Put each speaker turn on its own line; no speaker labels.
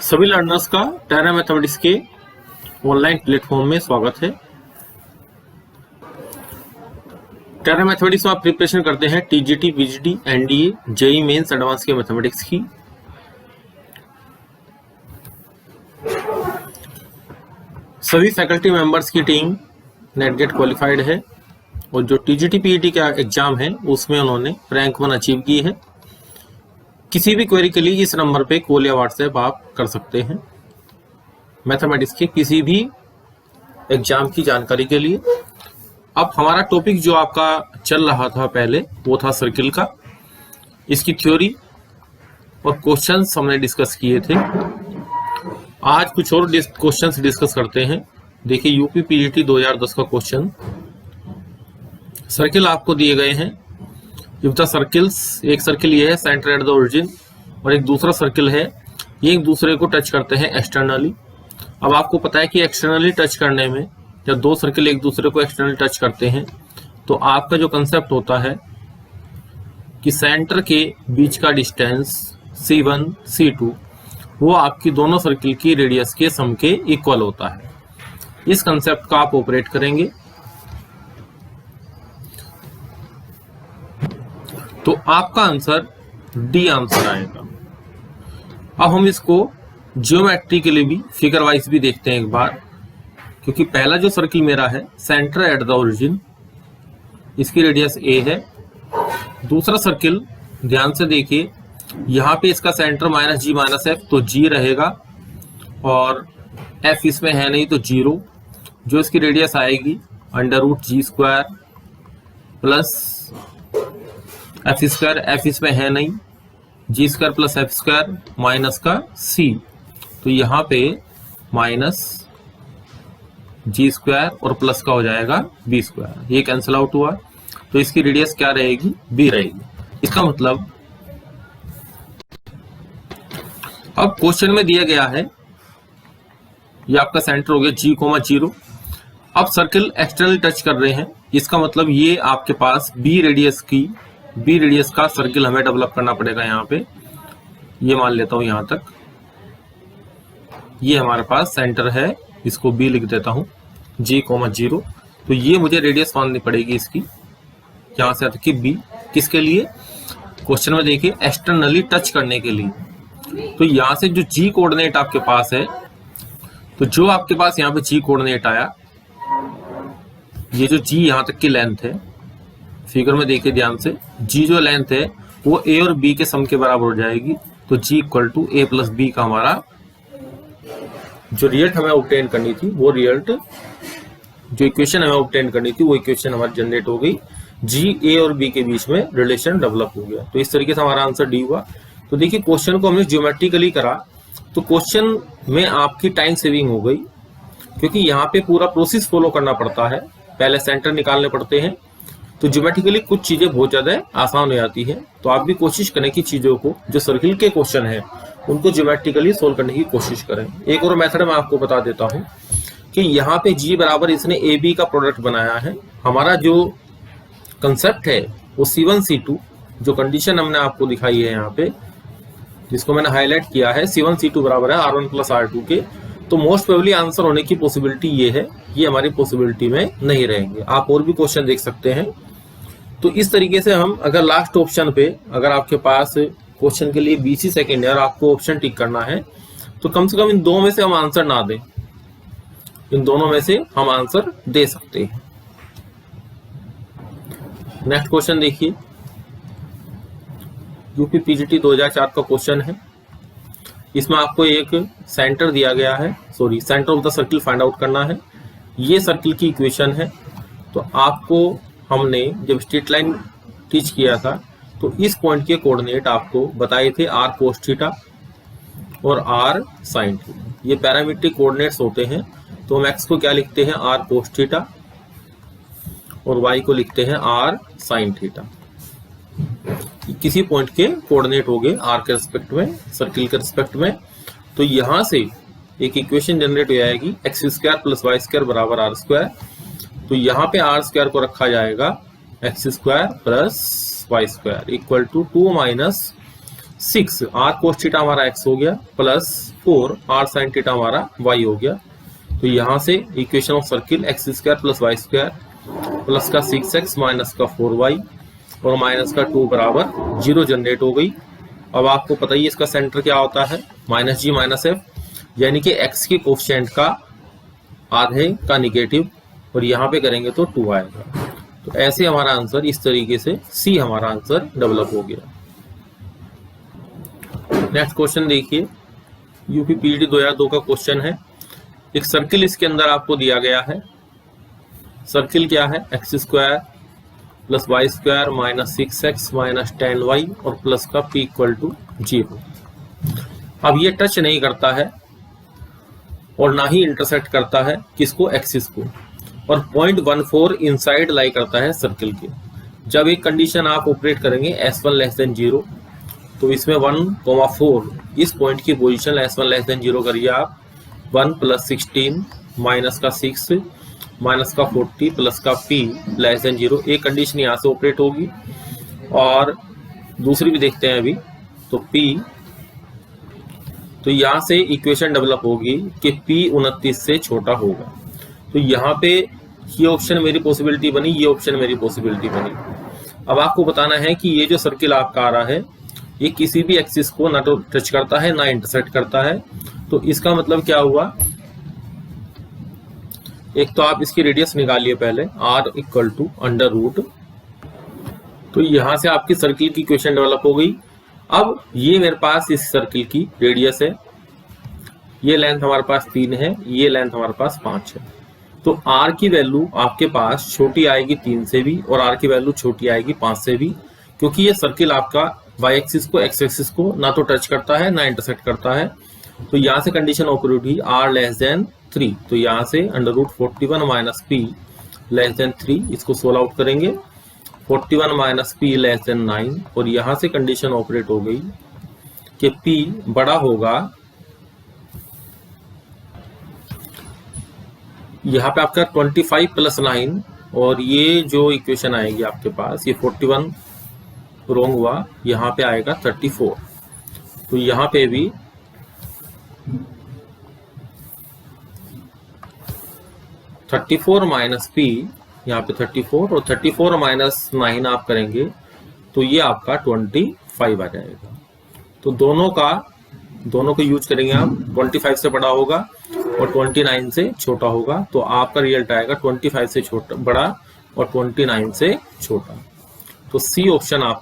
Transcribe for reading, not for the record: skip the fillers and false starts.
सभी लर्नर्स का टेरा मैथमेटिक्स के ऑनलाइन प्लेटफॉर्म में स्वागत है। टेरा मैथमेटिक्स में आप प्रिपरेशन करते हैं TGT, PGT, NDA, JE mains advance के मैथमेटिक्स की। सभी फैकल्टी मेंबर्स की टीम नेट गेट क्वालिफाइड है और जो टीजीटी पीजीटी का एग्जाम है उसमें उन्होंने रैंक 1 अचीव की है। किसी भी क्वेरी के लिए इस नंबर पे कॉल या व्हाट्सएप आप कर सकते हैं मैथमेटिक्स के किसी भी एग्जाम की जानकारी के लिए। अब हमारा टॉपिक जो आपका चल रहा था पहले वो था सर्किल का। इसकी थ्योरी और क्वेश्चंस हमने डिस्कस किए थे। आज कुछ और क्वेश्चंस डिस्कस करते हैं। देखिए यूपी पीजीटी 2010 का क्वेश्चन। सर्किल आपको दिए गए हैं। इफ द सर्किल्स, एक सर्किल ये है सेंटर एट द ओरिजिन और एक दूसरा सर्किल है, ये एक दूसरे को टच करते हैं एक्सटर्नली। अब आपको पता है कि एक्सटर्नली टच करने में जब दो सर्किल एक दूसरे को एक्सटर्नली टच करते हैं तो आपका जो कंसेप्ट होता है कि सेंटर के बीच का डिस्टेंस C1 C2 वो आपकी दोनों सर्किल की रेडियस के सम के इक्वल होता है। इस कंसेप्ट का आप ऑपरेट करेंगे तो आपका आंसर डी आंसर आएगा। अब हम इसको ज्योमेट्री के लिए भी फिगर वाइज भी देखते हैं एक बार, क्योंकि पहला जो सर्किल मेरा है सेंटर एट द ओरिजिन, इसकी रेडियस ए है। दूसरा सर्किल ध्यान से देखिए, यहाँ पे इसका सेंटर -g-f तो g रहेगा और f इसमें है नहीं तो 0। जो इसकी रेडियस आएगी √g² प्लस f² इसमें है नहीं, g² प्लस f² माइनस का c, तो यहाँ पे -g² और प्लस का हो जाएगा b²। ये कैंसिल आउट हुआ तो इसकी रेडियस क्या रहेगी, b रहेगी। इसका मतलब अब क्वेश्चन में दिया गया है ये आपका सेंटर हो गया g, 0। अब सर्किल एक्सटर्नल टच कर रहे हैं, इसका मतलब ये आपके पास b रेडियस का सर्किल हमें डेवलप करना पड़ेगा। यहाँ पे ये मान लेता हूं यहां तक, ये हमारे पास सेंटर है, इसको b लिख देता हूं g, 0। तो ये मुझे रेडियस माननी पड़ेगी इसकी, यहां से आता कि b किसके लिए, क्वेश्चन में देखिए एक्सटर्नली टच करने के लिए। तो यहां से जो g कोऑर्डिनेट आपके पास है, तो जो आपके पास यहाँ पे g कोऑर्डिनेट आया, ये जो g यहां तक की लेंथ है, फिगर में देखिए ध्यान से, g जो लेंथ है वो a और b के सम के बराबर हो जाएगी। तो g = a + b का हमारा जो रिजल्ट हमें ऑब्टेन करनी थी, वो रिजल्ट जो इक्वेशन हमें ऑब्टेन करनी थी वो इक्वेशन हमारी जनरेट हो गई। g a और b के बीच में रिलेशन डेवलप हो गया। तो इस तरीके से हमारा आंसर डी हुआ। तो देखिए क्वेश्चन को हमने ज्योमेट्रिकली करा तो क्वेश्चन में आपकी टाइम सेविंग हो गई, क्योंकि यहाँ पे पूरा प्रोसेस फॉलो करना पड़ता है, पहले सेंटर निकालने पड़ते हैं। तो ज्योमेट्रिकली कुछ चीजें बहुत ज्यादा आसान हो जाती है। तो आप भी कोशिश करें कि चीजों को, जो सर्किल के क्वेश्चन है उनको ज्योमेट्रिकली सोल्व करने की कोशिश करें। एक और मेथड मैं आपको बता देता हूं कि यहाँ पे g बराबर इसने ए बी का प्रोडक्ट बनाया है। हमारा जो कंसेप्ट है वो C1 C2, जो कंडीशन हमने आपको दिखाई है यहाँ पे, जिसको मैंने हाईलाइट किया है, C1 C2 बराबर है R1 + R2 के। तो मोस्ट प्रोबेबली आंसर होने की पॉसिबिलिटी ये है, ये हमारी पॉसिबिलिटी में नहीं रहेंगे। आप और भी क्वेश्चन देख सकते हैं। तो इस तरीके से हम अगर लास्ट ऑप्शन पे, अगर आपके पास क्वेश्चन के लिए 20 सेकेंड है और आपको ऑप्शन टिक करना है, तो कम से कम इन दो में से हम आंसर ना दें, इन दोनों में से हम आंसर दे सकते हैं। नेक्स्ट क्वेश्चन देखिए, यूपी पीजीटी 2004 का क्वेश्चन है। इसमें आपको एक सेंटर दिया गया है, centre of the circle find out करना है। ये सर्किल की इक्वेशन है। तो आपको हमने जब स्ट्रेट लाइन टीच किया था तो इस पॉइंट के कोऑर्डिनेट आपको बताए थे r cos थीटा और r sin थीटा। ये पैरामीट्रिक कोऑर्डिनेट्स होते हैं। तो हम x को क्या लिखते हैं, r cos थीटा, और y को लिखते हैं r sin थीटा। किसी पॉइंट के कोऑर्डिनेट हो गए r के रिस्पेक्ट में, सर्किल के रिस्पेक्ट में। तो यहां से एक इक्वेशन जनरेट हो जाएगी x² + y² बराबर r²। तो यहाँ पे r² को रखा जाएगा x² + y² = 2 - 6। r cos थीटा हमारा x हो गया प्लस 4 r sin थीटा हमारा y हो गया। तो यहां से equation of circle x square plus y square plus का 6x माइनस का 4y और माइनस का 2 बराबर 0 जनरेट हो गई। अब आपको पता ही इसका सेंटर क्या होता है, माइनस जी माइनस एफ, यानी कि x के कोफिशिएंट का आधे का निगेटिव, और यहाँ पे करेंगे तो 2 आएगा। तो ऐसे हमारा आंसर, इस तरीके से सी हमारा आंसर डेवलप हो गया। नेक्स्ट क्वेश्चन देखिए, यूपी पीडी 2002 का क्वेश्चन है। एक सर्किल इसके अंदर आपको दिया गया है। सर्किल क्या है, x square plus y square minus 6x minus 10y और प्लस का p इक्वल टू 0। अब ये टच नहीं करता है और ना ही इंटरसेक्ट करता है किसको, एक्सिस को, और 0.14 इनसाइड लाई करता है सर्किल के। जब एक कंडीशन आप ऑपरेट करेंगे S1 लेस देन 0, तो इसमें 1,4 इस पॉइंट की पोजीशन S1 लेस देन 0 करिए आप। 1 प्लस 16 माइनस का 6 माइनस का 40 प्लस का p लेस देन 0, एक कंडीशन यहाँ से ऑपरेट होगी। और दूसरी भी देखते हैं अभी, तो p, तो यहाँ से इक्वेशन डेवलप होगी कि p 29 से छोटा होगा। तो यहाँ पे ये ऑप्शन मेरी पॉसिबिलिटी बनी, ये ऑप्शन मेरी पॉसिबिलिटी बनी। अब आपको बताना है कि ये जो सर्किल आपका आ रहा है, ये किसी भी एक्सिस को ना तो टच करता है ना इंटरसेक्ट करता है। तो इसका मतलब क्या हुआ, एक तो आप इसकी रेडियस निकालिए पहले, r equal to under root. तो यहां से आपकी सर्किल की इक्वेशन डेवलप हो गई। अब ये मेरे पास इस सर्किल की रेडियस है, ये लेंथ हमारे पास 3 है, ये लेंथ हमारे पास 5 है। तो r की वैल्यू आपके पास छोटी आएगी 3 से भी, और r की वैल्यू छोटी आएगी 5 से भी, क्योंकि ये सर्किल आपका y एक्सिस को x एक्सिस को ना तो टच करता है ना इंटरसेक्ट करता है। तो यहाँ से कंडीशन ऑपरेट हुई r लेस देन 3। तो यहाँ से under root 41 minus p less than 3, इसको सोल्व आउट करेंगे। 41 माइनस p लेस देन 9, और यहाँ से कंडीशन ऑपरेट हो गई कि p बड़ा होगा, यहाँ पे आपका 25 प्लस 9, और ये जो इक्वेशन आएगी आपके पास, ये 41 रॉन्ग हुआ, यहाँ पे आएगा 34। तो यहाँ पे भी माइनस p, यहाँ पे 34, और 34 माइनस 9 आप करेंगे तो ये आपका 25 आ जाएगा। तो दोनों को यूज करेंगे आप, 25 से बड़ा होगा और 29 से छोटा होगा। तो आपका रिजल्ट आएगा 25 से छोटा बड़ा और 29 से छोटा। तो सी ऑप्शन आप